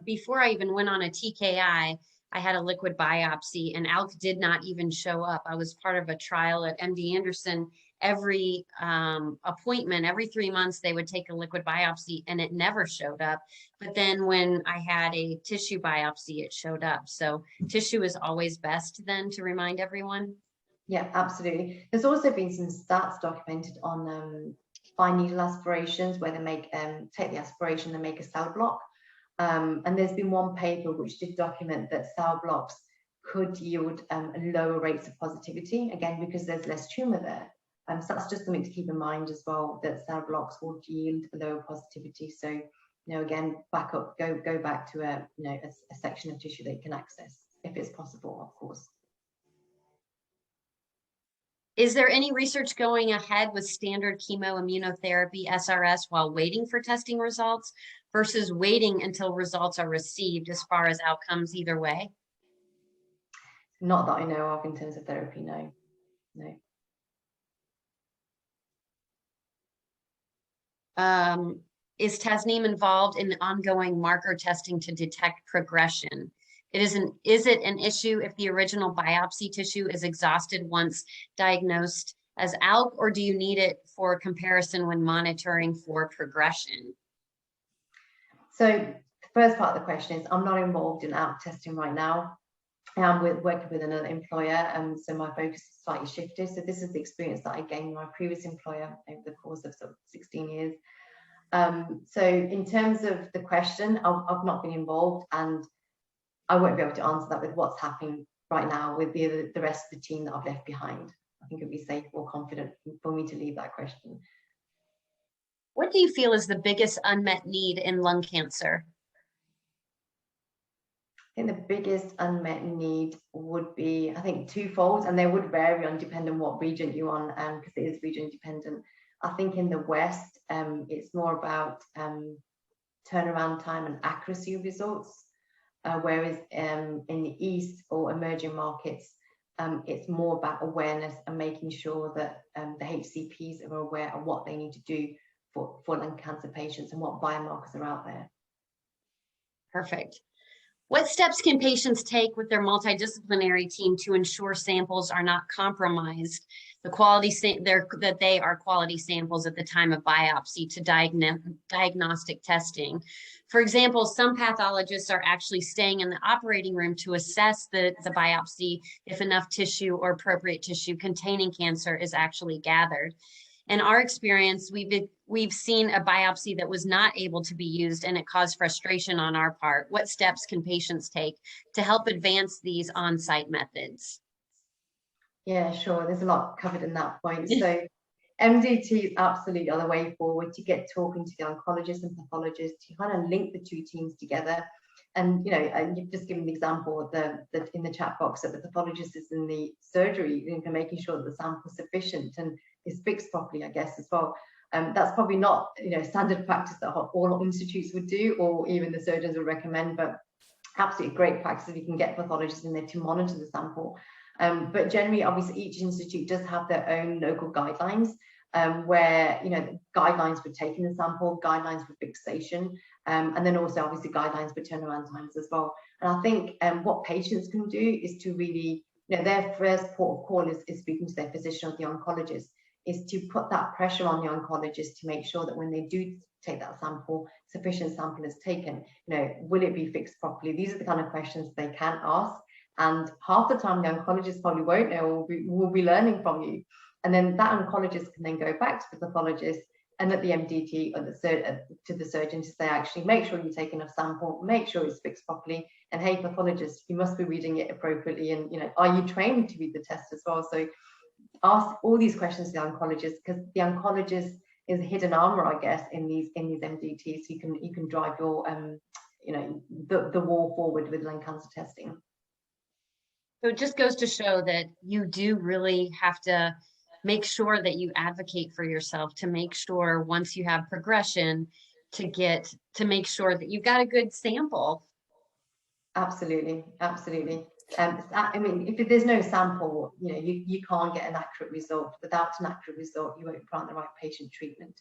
before I even went on a TKI, I had a liquid biopsy and ALK did not even show up. I was part of a trial at MD Anderson. Every appointment, every 3 months, they would take a liquid biopsy and it never showed up. But then when I had a tissue biopsy, it showed up. So tissue is always best then, to remind everyone. Yeah, absolutely. There's also been some stats documented on fine needle aspirations where they make take the aspiration and make a cell block. And there's been one paper which did document that cell blocks could yield lower rates of positivity, again, because there's less tumor there. So that's just something to keep in mind as well, that cell blocks will yield lower positivity. So, you know, again, go back to a section of tissue that you can access if it's possible, of course. Is there any research going ahead with standard chemoimmunotherapy, SRS, while waiting for testing results versus waiting until results are received as far as outcomes either way? Not that I know of in terms of therapy, no. Is Tasneem involved in the ongoing marker testing to detect progression? Is it an issue if the original biopsy tissue is exhausted once diagnosed as ALK, or do you need it for comparison when monitoring for progression? So the first part of the question is, I'm not involved in ALK testing right now. I'm working with another employer, so my focus is slightly shifted. So this is the experience that I gained with my previous employer over the course of sort of 16 years. So in terms of the question, I've not been involved, and I won't be able to answer that with what's happening right now with the rest of the team that I've left behind. I think it'd be safe or confident for me to leave that question. What do you feel is the biggest unmet need in lung cancer? I think the biggest unmet need would be, I think, twofold, and they would vary on depending on what region you're on, because it is region dependent. I think in the West, it's more about turnaround time and accuracy of results, whereas in the East or emerging markets, it's more about awareness and making sure that the HCPs are aware of what they need to do for lung cancer patients and what biomarkers are out there. Perfect. What steps can patients take with their multidisciplinary team to ensure samples are not compromised, that they are quality samples at the time of biopsy to diagnostic testing? For example, some pathologists are actually staying in the operating room to assess the biopsy if enough tissue or appropriate tissue containing cancer is actually gathered. In our experience, we've seen a biopsy that was not able to be used, and it caused frustration on our part. What steps can patients take to help advance these on-site methods? Yeah, sure. There's a lot covered in that point. So MDT is absolutely on the way forward to get talking to the oncologists and pathologists to kind of link the two teams together. And you've just given the example that in the chat box that the pathologist is in the surgery, making sure that the sample is sufficient and is fixed properly, I guess, as well. That's probably not standard practice that all institutes would do, or even the surgeons would recommend, but absolutely great practice if you can get pathologists in there to monitor the sample. But generally, obviously, each institute does have their own local guidelines, where guidelines for taking the sample, guidelines for fixation, and then also obviously guidelines for turnaround times as well. And I think what patients can do is to really, their first port of call is speaking to their physician or the oncologist, is to put that pressure on the oncologist to make sure that when they do take that sample, sufficient sample is taken. Will it be fixed properly? These are the kind of questions they can ask. And half the time, the oncologist probably won't know, or will be learning from you. And then that oncologist can then go back to the pathologist and at the MDT or to the surgeon to say, actually, make sure you take enough sample, make sure it's fixed properly. And hey, pathologist, you must be reading it appropriately. And, are you trained to read the test as well? So ask all these questions to the oncologist, because the oncologist is hidden armor, I guess, in these MDTs. So you can drive your, the war forward with lung cancer testing. So it just goes to show that you do really have to make sure that you advocate for yourself, to make sure once you have progression to make sure that you've got a good sample. Absolutely. I mean, if there's no sample, you can't get an accurate result. Without an accurate result, you won't grant the right patient treatment.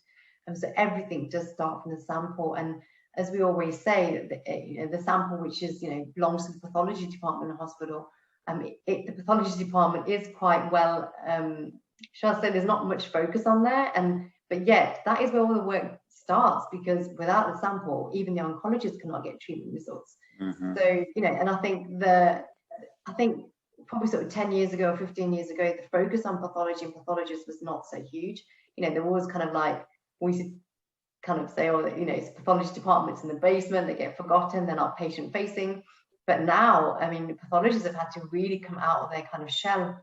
And so everything does start from the sample. And as we always say, the sample, which is belongs to the pathology department in the hospital, the pathology department is quite well, shall I say, there's not much focus on there, but yet that is where all the work starts, because without the sample, even the oncologist cannot get treatment results. Mm-hmm. So and I think probably sort of 10 years ago or 15 years ago, the focus on pathology and pathologists was not so huge. There was kind of like, we used to kind of say, it's pathology departments in the basement, they get forgotten, they're not patient facing. But now, I mean, pathologists have had to really come out of their kind of shell,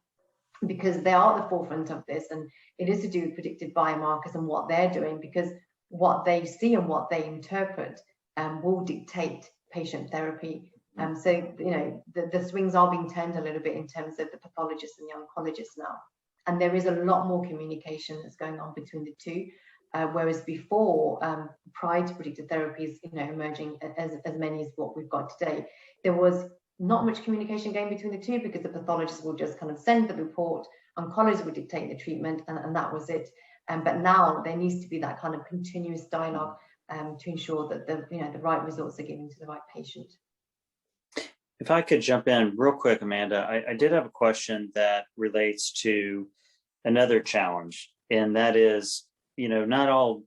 because they are at the forefront of this, and it is to do with predictive biomarkers and what they're doing, because what they see and what they interpret will dictate patient therapy. So the swings are being turned a little bit in terms of the pathologists and the oncologists now. And there is a lot more communication that's going on between the two. Whereas before, prior to predictive therapies, emerging as many as what we've got today, there was not much communication going between the two, because the pathologist will just kind of send the report, oncologists would dictate the treatment, and that was it. But now there needs to be that kind of continuous dialogue to ensure that the right results are given to the right patient. If I could jump in real quick, Amanda, I did have a question that relates to another challenge, and that is, not all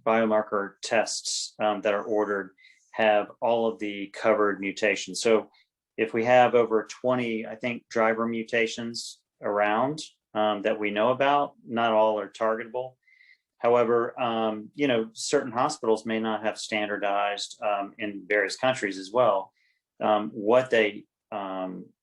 biomarker tests that are ordered have all of the covered mutations. So if we have over 20, I think, driver mutations around that we know about, not all are targetable. However, certain hospitals may not have standardized in various countries as well what they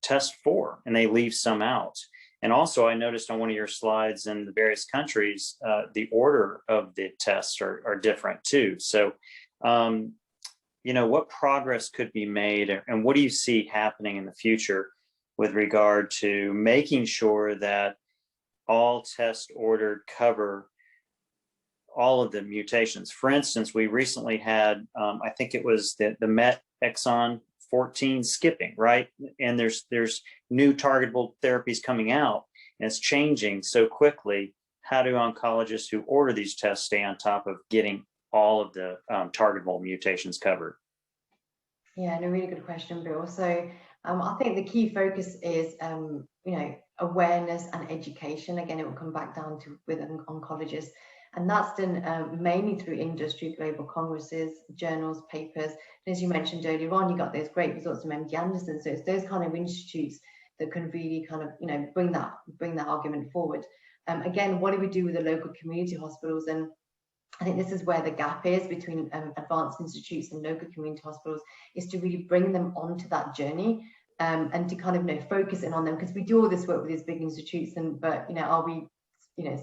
test for, and they leave some out. And also, I noticed on one of your slides in the various countries, the order of the tests are different too. So, what progress could be made, and what do you see happening in the future with regard to making sure that all tests ordered cover all of the mutations? For instance, we recently had, I think it was the MET exon 14 skipping, right? And there's new targetable therapies coming out, and it's changing so quickly. How do oncologists who order these tests stay on top of getting all of the targetable mutations covered? Yeah, and a really good question, Bill. So I think the key focus is, awareness and education. Again, it will come back down to with oncologists. And that's done mainly through industry, global congresses, journals, papers. And as you mentioned earlier on, you got those great results from MD Anderson. So it's those kind of institutes that can really kind of, bring that argument forward. Again, what do we do with the local community hospitals? And I think this is where the gap is between advanced institutes and local community hospitals, is to really bring them onto that journey and to kind of focus in on them, because we do all this work with these big institutes, but are we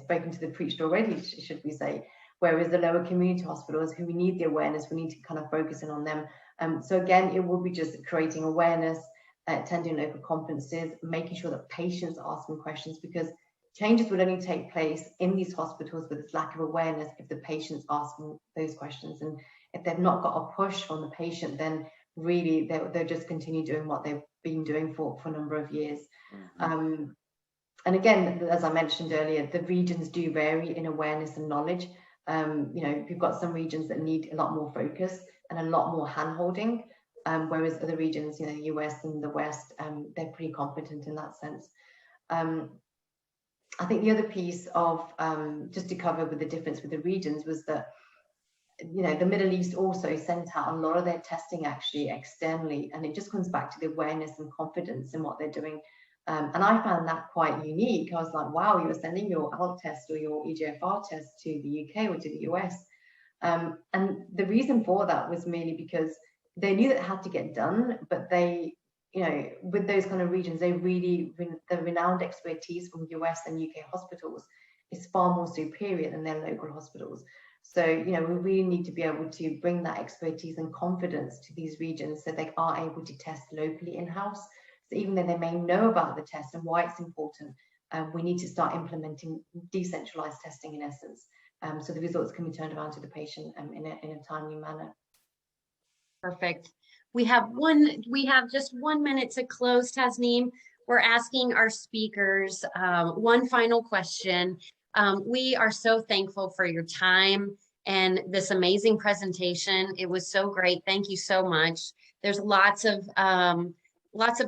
spoken to the preached already, should we say? Whereas the lower community hospitals, who we need the awareness, we need to kind of focus in on them. So again, it will be just creating awareness, attending local conferences, making sure that patients are asking questions, because changes will only take place in these hospitals with this lack of awareness if the patient's asking those questions. And if they've not got a push from the patient, then really they'll just continue doing what they've been doing for a number of years. Mm-hmm. And again, as I mentioned earlier, the regions do vary in awareness and knowledge. We've got some regions that need a lot more focus and a lot more hand-holding, whereas other regions, the US and the West, they're pretty competent in that sense. I think the other piece of, just to cover with the difference with the regions, was that, the Middle East also sent out a lot of their testing actually externally, and it just comes back to the awareness and confidence in what they're doing. And I found that quite unique. I was like, wow, you were sending your ALK test or your EGFR test to the UK or to the US. And the reason for that was merely because they knew that it had to get done, but they, with those kind of regions, they really, the renowned expertise from US and UK hospitals is far more superior than their local hospitals. So, we really need to be able to bring that expertise and confidence to these regions so they are able to test locally in-house. So even though they may know about the test and why it's important, we need to start implementing decentralized testing in essence, so the results can be turned around to the patient in a timely manner. Perfect. We have just 1 minute to close, Tasneem. We're asking our speakers one final question. We are so thankful for your time and this amazing presentation. It was so great. Thank you so much. There's lots of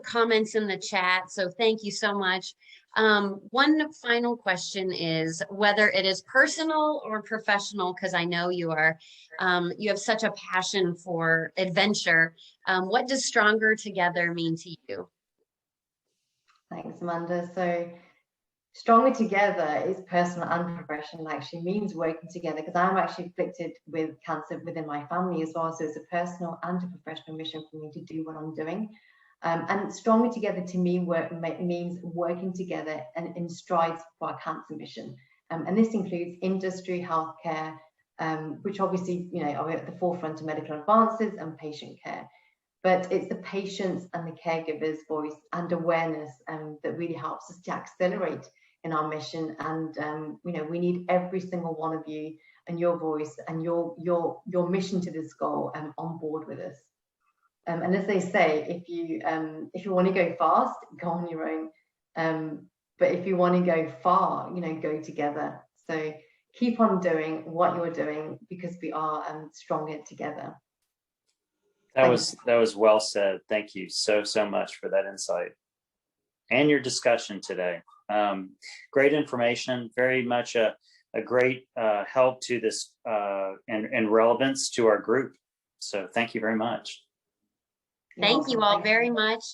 comments in the chat, so thank you so much. One final question is whether it is personal or professional, because I know you have such a passion for adventure. What does Stronger Together mean to you? Thanks, Amanda. So Stronger Together is personal and professional, actually means working together, because I'm actually afflicted with cancer within my family as well. So it's a personal and a professional mission for me to do what I'm doing. And Stronger Together to me means working together and in strides for our cancer mission. And this includes industry, healthcare, which obviously, are at the forefront of medical advances, and patient care. but it's the patients and the caregivers' voice and awareness that really helps us to accelerate in our mission. And you know, we need every single one of you and your voice and your mission to this goal on board with us. And as they say, if you want to go fast, go on your own. But if you want to go far, you know, go together. So keep on doing what you're doing, because we are stronger together. That was well said. Thank you so much for that insight and your discussion today. Great information, very much a great help to this and relevance to our group. So thank you very much. Thank you all very much.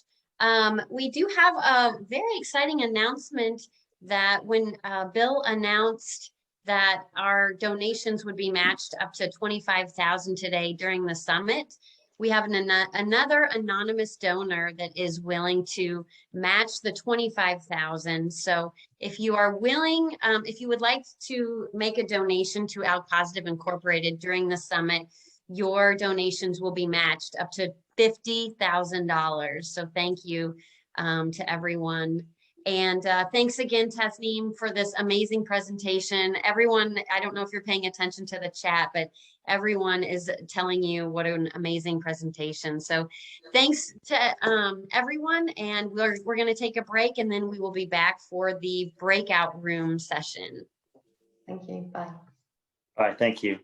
We do have a very exciting announcement that when Bill announced that our donations would be matched up to $25,000 today during the summit, we have another anonymous donor that is willing to match the $25,000. So if you are willing, if you would like to make a donation to ALK-positive Incorporated during the summit, your donations will be matched up to $50,000. So thank you to everyone. And thanks again, Tasneem, for this amazing presentation. Everyone, I don't know if you're paying attention to the chat, but everyone is telling you what an amazing presentation. So thanks to everyone. And we're going to take a break, and then we will be back for the breakout room session. Thank you. Bye. Bye. Thank you.